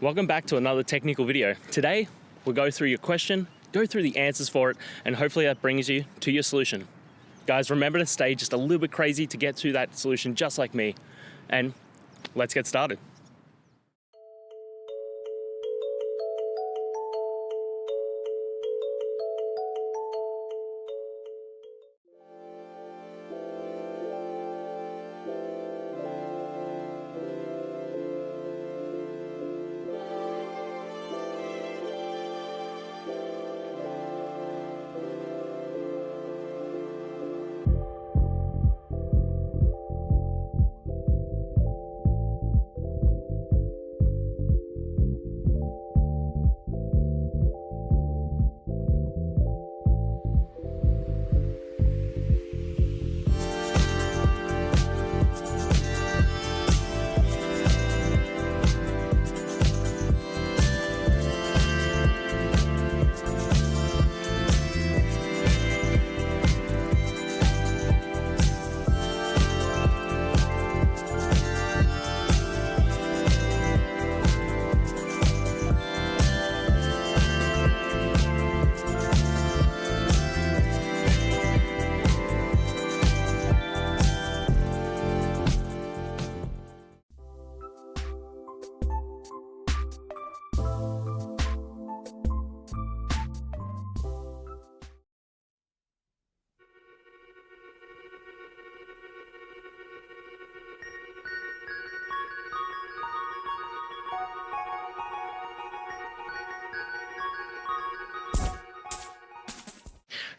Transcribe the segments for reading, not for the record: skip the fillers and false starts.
Welcome back to another technical video. Today, we'll go through your question, go through the answers for it, and hopefully that brings you to your solution. Guys, remember to stay just a little bit crazy to get to that solution just like me. And let's get started.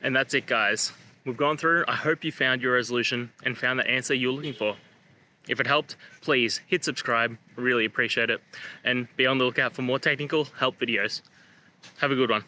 And that's it, guys. We've gone through. I hope you found your resolution and found the answer you're looking for. If it helped, please hit subscribe. Really appreciate it. And be on the lookout for more technical help videos. Have a good one.